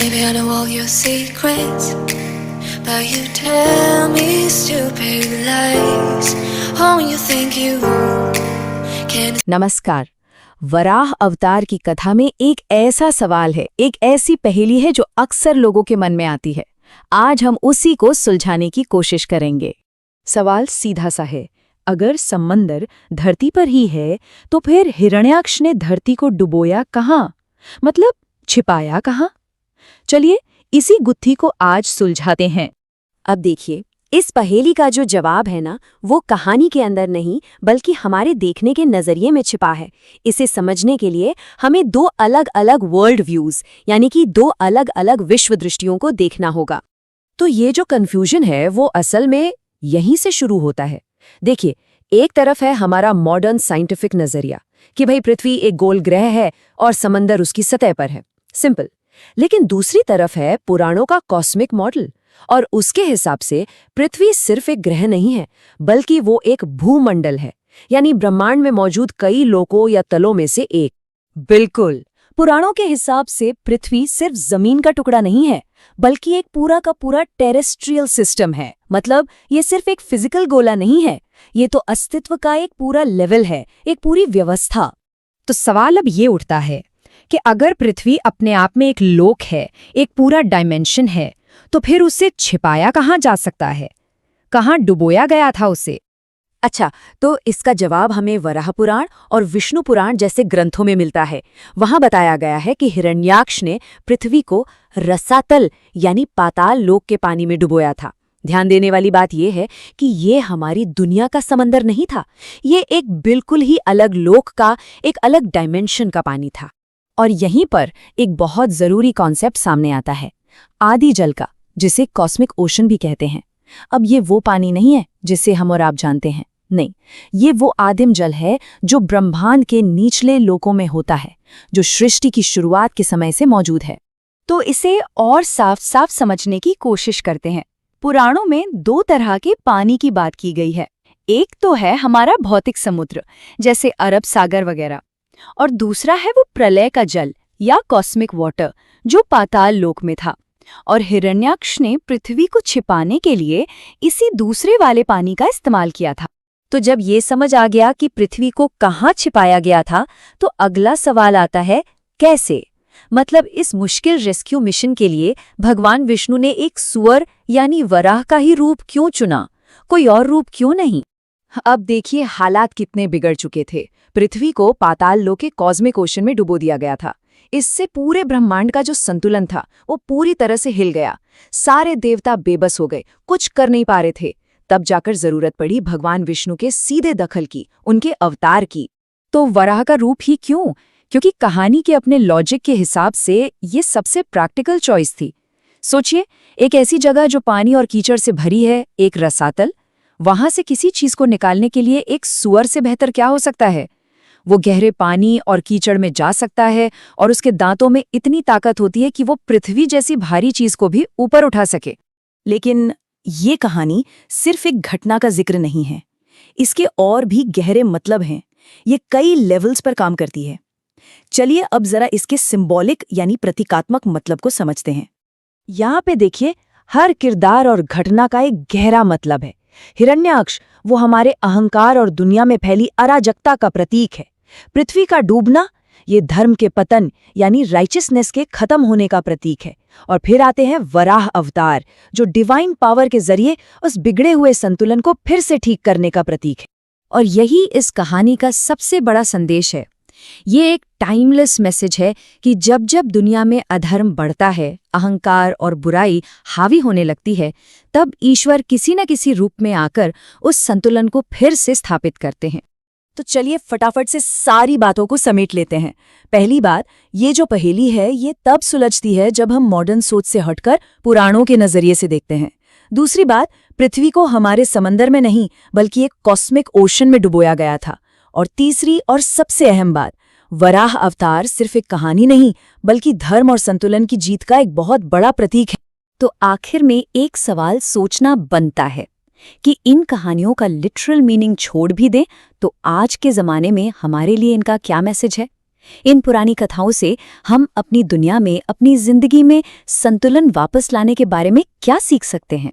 Maybe I know all your secrets, but you tell me stupid lies. Oh, you think you can. नमस्कार। वराह अवतार की कथा में एक ऐसा सवाल है, एक ऐसी पहेली है जो अक्सर लोगों के मन में आती है। आज हम उसी को सुलझाने की कोशिश करेंगे। सवाल सीधा सा है, अगर समंदर धरती पर ही है तो फिर हिरण्याक्ष ने धरती को डुबोया कहाँ, मतलब छिपाया कहाँ? चलिए इसी गुत्थी को आज सुलझाते हैं। अब देखिए, इस पहेली का जो जवाब है ना, वो कहानी के अंदर नहीं बल्कि हमारे देखने के नजरिए में छिपा है। इसे समझने के लिए हमें दो अलग अलग वर्ल्ड व्यूज यानी कि दो अलग अलग विश्व दृष्टियों को देखना होगा। तो ये जो कंफ्यूजन है वो असल में यहीं से शुरू होता है। देखिए, एक तरफ है हमारा मॉडर्न साइंटिफिक नजरिया कि भाई पृथ्वी एक गोल ग्रह है और समंदर उसकी सतह पर है, सिंपल। लेकिन दूसरी तरफ है पुराणों का कॉस्मिक मॉडल, और उसके हिसाब से पृथ्वी सिर्फ एक ग्रह नहीं है बल्कि वो एक भूमंडल है, यानी ब्रह्मांड में मौजूद कई लोकों या तलों में से एक। बिल्कुल, पुराणों के हिसाब से पृथ्वी सिर्फ जमीन का टुकड़ा नहीं है बल्कि एक पूरा का पूरा टेरेस्ट्रियल सिस्टम है। मतलब ये सिर्फ एक फिजिकल गोला नहीं है, ये तो अस्तित्व का एक पूरा लेवल है, एक पूरी व्यवस्था। तो सवाल अब ये उठता है कि अगर पृथ्वी अपने आप में एक लोक है, एक पूरा डायमेंशन है, तो फिर उसे छिपाया कहाँ जा सकता है? कहाँ डुबोया गया था उसे? अच्छा, तो इसका जवाब हमें वराह पुराण और विष्णु पुराण जैसे ग्रंथों में मिलता है। वहां बताया गया है कि हिरण्याक्ष ने पृथ्वी को रसातल यानी पाताल लोक के पानी में डुबोया था। ध्यान देने वाली बात यह है कि ये हमारी दुनिया का समंदर नहीं था, ये एक बिल्कुल ही अलग लोक का, एक अलग डायमेंशन का पानी था। और यहीं पर एक बहुत जरूरी कॉन्सेप्ट सामने आता है, आदि जल का, जिसे कॉस्मिक ओशन भी कहते हैं। अब ये वो पानी नहीं है जिसे हम और आप जानते हैं, नहीं, ये वो आदिम जल है जो ब्रह्मांड के निचले लोकों में होता है, जो सृष्टि की शुरुआत के समय से मौजूद है। तो इसे और साफ साफ समझने की कोशिश करते हैं। पुराणों में दो तरह के पानी की बात की गई है। एक तो है हमारा भौतिक समुद्र जैसे अरब सागर वगैरह, और दूसरा है वो प्रलय का जल या कॉस्मिक वाटर जो पाताल लोक में था। और हिरण्याक्ष ने पृथ्वी को छिपाने के लिए इसी दूसरे वाले पानी का इस्तेमाल किया था। तो जब ये समझ आ गया कि पृथ्वी को कहाँ छिपाया गया था, तो अगला सवाल आता है कैसे? मतलब इस मुश्किल रेस्क्यू मिशन के लिए भगवान विष्णु ने एक सुअर यानी वराह का ही रूप क्यों चुना, कोई और रूप क्यों नहीं? अब देखिए हालात कितने बिगड़ चुके थे। पृथ्वी को पाताल लोक के कॉस्मिक ओशन में डुबो दिया गया था। इससे पूरे ब्रह्मांड का जो संतुलन था वो पूरी तरह से हिल गया। सारे देवता बेबस हो गए, कुछ कर नहीं पा रहे थे। तब जाकर जरूरत पड़ी भगवान विष्णु के सीधे दखल की, उनके अवतार की। तो वराह का रूप ही क्यों? क्योंकि कहानी के अपने लॉजिक के हिसाब से ये सबसे प्रैक्टिकल चॉइस थी। सोचिए, एक ऐसी जगह जो पानी और कीचड़ से भरी है, एक रसातल, वहां से किसी चीज को निकालने के लिए एक सुअर से बेहतर क्या हो सकता है? वो गहरे पानी और कीचड़ में जा सकता है और उसके दांतों में इतनी ताकत होती है कि वो पृथ्वी जैसी भारी चीज को भी ऊपर उठा सके। लेकिन ये कहानी सिर्फ एक घटना का जिक्र नहीं है, इसके और भी गहरे मतलब हैं। ये कई लेवल्स पर काम करती है। चलिए अब जरा इसके सिंबॉलिक यानी प्रतीकात्मक मतलब को समझते हैं। यहाँ पे देखिए, हर किरदार और घटना का एक गहरा मतलब है। हिरण्याक्ष वो हमारे अहंकार और दुनिया में फैली अराजकता का प्रतीक है। पृथ्वी का डूबना ये धर्म के पतन यानी राइचियसनेस के खत्म होने का प्रतीक है। और फिर आते हैं वराह अवतार, जो डिवाइन पावर के जरिए उस बिगड़े हुए संतुलन को फिर से ठीक करने का प्रतीक है। और यही इस कहानी का सबसे बड़ा संदेश है। ये एक टाइमलेस मैसेज है कि जब जब दुनिया में अधर्म बढ़ता है, अहंकार और बुराई हावी होने लगती है, तब ईश्वर किसी न किसी रूप में आकर उस संतुलन को फिर से स्थापित करते हैं। तो चलिए फटाफट से सारी बातों को समेट लेते हैं। पहली बात, ये जो पहेली है ये तब सुलझती है जब हम मॉडर्न सोच से हटकर पुराणों के नजरिए से देखते हैं। दूसरी बात, पृथ्वी को हमारे समंदर में नहीं बल्कि एक कॉस्मिक ओशन में डुबोया गया था। और तीसरी और सबसे अहम बात, वराह अवतार सिर्फ एक कहानी नहीं बल्कि धर्म और संतुलन की जीत का एक बहुत बड़ा प्रतीक है। तो आखिर में एक सवाल सोचना बनता है कि इन कहानियों का लिटरल मीनिंग छोड़ भी दें तो आज के ज़माने में हमारे लिए इनका क्या मैसेज है? इन पुरानी कथाओं से हम अपनी दुनिया में, अपनी जिंदगी में संतुलन वापस लाने के बारे में क्या सीख सकते हैं?